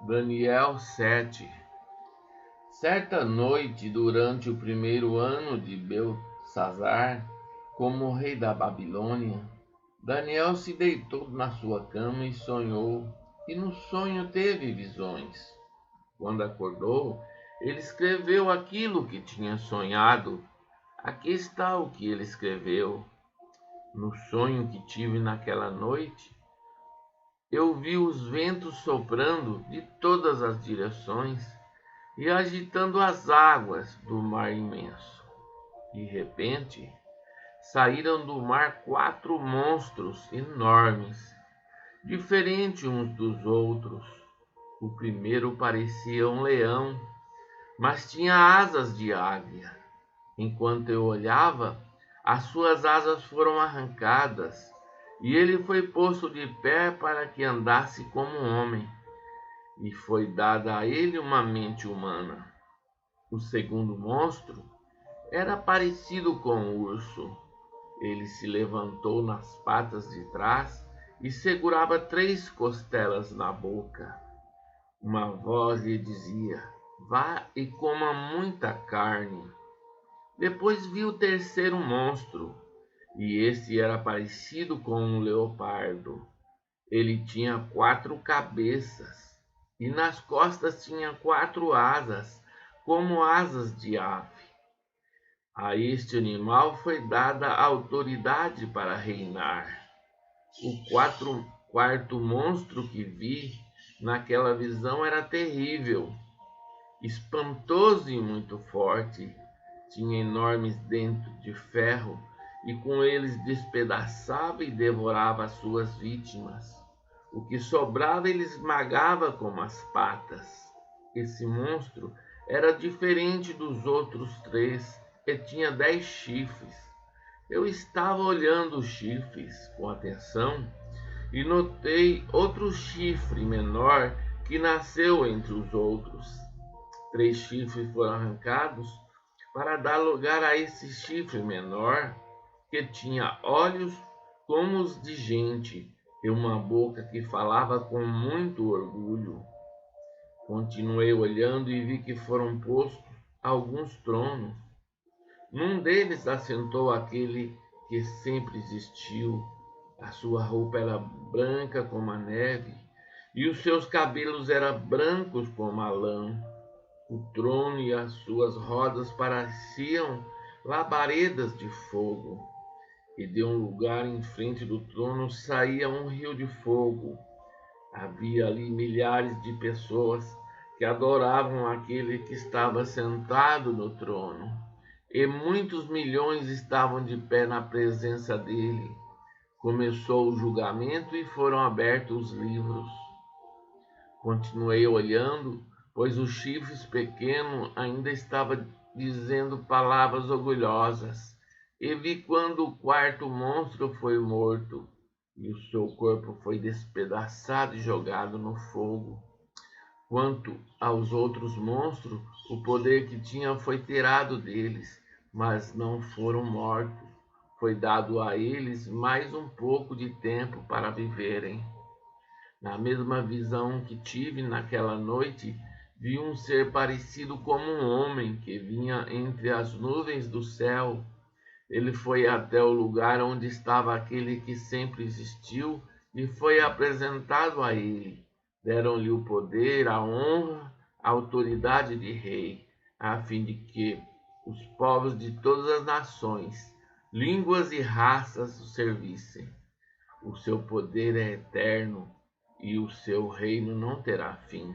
Daniel 7. Certa noite, durante o primeiro ano de Beltsazar, como rei da Babilônia, Daniel se deitou na sua cama e sonhou, e no sonho teve visões. Quando acordou, ele escreveu aquilo que tinha sonhado. Aqui está o que ele escreveu. No sonho que tive naquela noite, eu vi os ventos soprando de todas as direções e agitando as águas do mar imenso. De repente, saíram do mar 4 monstros enormes, diferentes uns dos outros. O primeiro parecia um leão, mas tinha asas de águia. Enquanto eu olhava, as suas asas foram arrancadas e ele foi posto de pé para que andasse como um homem, e foi dada a ele uma mente humana. O segundo monstro era parecido com um urso. Ele se levantou nas patas de trás e segurava 3 costelas na boca. Uma voz lhe dizia: vá e coma muita carne. Depois vi o terceiro monstro, e esse era parecido com um leopardo. Ele tinha 4 cabeças, e nas costas tinha 4 asas, como asas de ave. A este animal foi dada a autoridade para reinar. O quarto monstro que vi naquela visão era terrível, espantoso e muito forte. Tinha enormes dentes de ferro e com eles despedaçava e devorava as suas vítimas. O que sobrava ele esmagava com as patas. Esse monstro era diferente dos outros 3 e tinha 10 chifres. Eu estava olhando os chifres com atenção e notei outro chifre menor que nasceu entre os outros. 3 chifres foram arrancados para dar lugar a esse chifre menor, que tinha olhos como os de gente e uma boca que falava com muito orgulho. Continuei olhando e vi que foram postos alguns tronos. Num deles assentou aquele que sempre existiu. A sua roupa era branca como a neve, e os seus cabelos eram brancos como a lã. O trono e as suas rodas pareciam labaredas de fogo, e de um lugar em frente do trono saía um rio de fogo. Havia ali milhares de pessoas que adoravam aquele que estava sentado no trono, e muitos milhões estavam de pé na presença dele. Começou o julgamento e foram abertos os livros. Continuei olhando, pois o chifre pequeno ainda estava dizendo palavras orgulhosas, e vi quando o quarto monstro foi morto, e o seu corpo foi despedaçado e jogado no fogo. Quanto aos outros monstros, o poder que tinham foi tirado deles, mas não foram mortos. Foi dado a eles mais um pouco de tempo para viverem. Na mesma visão que tive naquela noite, vi um ser parecido como um homem que vinha entre as nuvens do céu. Ele foi até o lugar onde estava aquele que sempre existiu e foi apresentado a ele. Deram-lhe o poder, a honra, a autoridade de rei, a fim de que os povos de todas as nações, línguas e raças o servissem. O seu poder é eterno e o seu reino não terá fim.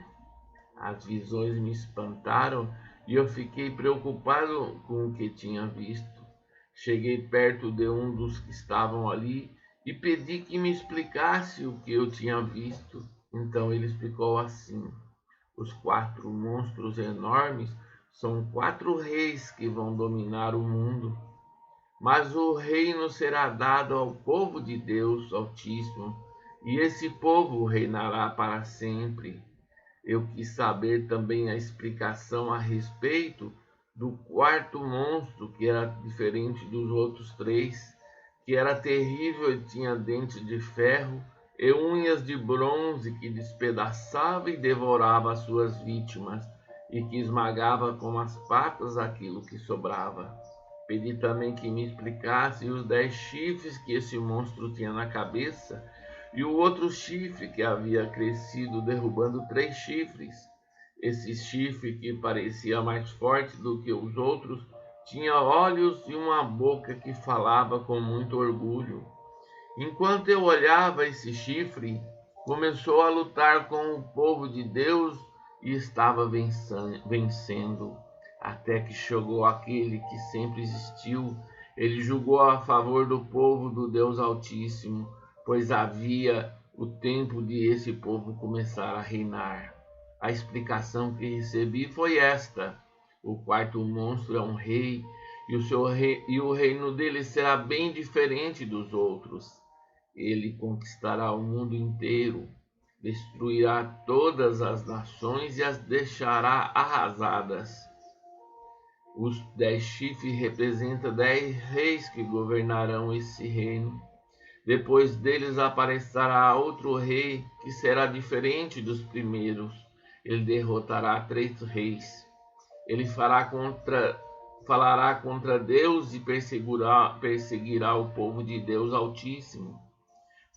As visões me espantaram e eu fiquei preocupado com o que tinha visto. Cheguei perto de um dos que estavam ali e pedi que me explicasse o que eu tinha visto. Então ele explicou assim: os 4 monstros enormes são 4 reis que vão dominar o mundo. Mas o reino será dado ao povo de Deus Altíssimo, e esse povo reinará para sempre. Eu quis saber também a explicação a respeito do quarto monstro, que era diferente dos outros 3, que era terrível e tinha dentes de ferro e unhas de bronze que despedaçava e devorava as suas vítimas, e que esmagava com as patas aquilo que sobrava. Pedi também que me explicasse os 10 chifres que esse monstro tinha na cabeça, e o outro chifre que havia crescido, derrubando 3 chifres. Esse chifre, que parecia mais forte do que os outros, tinha olhos e uma boca que falava com muito orgulho. Enquanto eu olhava esse chifre, começou a lutar com o povo de Deus e estava vencendo, até que chegou aquele que sempre existiu. Ele julgou a favor do povo do Deus Altíssimo, pois havia o tempo de esse povo começar a reinar. A explicação que recebi foi esta: o quarto monstro é um rei, e o reino dele será bem diferente dos outros. Ele conquistará o mundo inteiro, destruirá todas as nações e as deixará arrasadas. Os 10 chifres representam 10 reis que governarão esse reino. Depois deles aparecerá outro rei que será diferente dos primeiros. Ele derrotará 3 reis. Ele falará contra Deus e perseguirá o povo de Deus Altíssimo.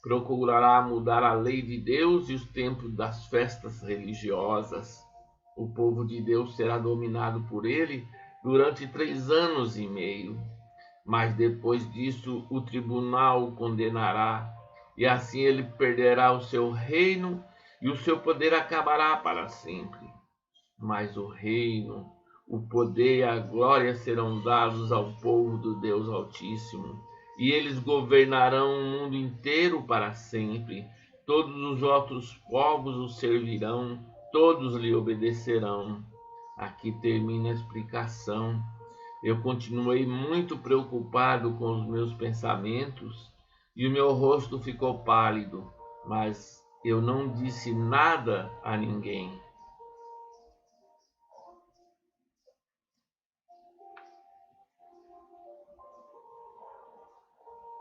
Procurará mudar a lei de Deus e os tempos das festas religiosas. O povo de Deus será dominado por ele durante 3 anos e meio. Mas depois disso o tribunal o condenará, e assim ele perderá o seu reino e o seu poder acabará para sempre. Mas o reino, o poder e a glória serão dados ao povo do Deus Altíssimo, e eles governarão o mundo inteiro para sempre. Todos os outros povos o servirão, todos lhe obedecerão. Aqui termina a explicação. Eu continuei muito preocupado com os meus pensamentos, e o meu rosto ficou pálido, mas eu não disse nada a ninguém.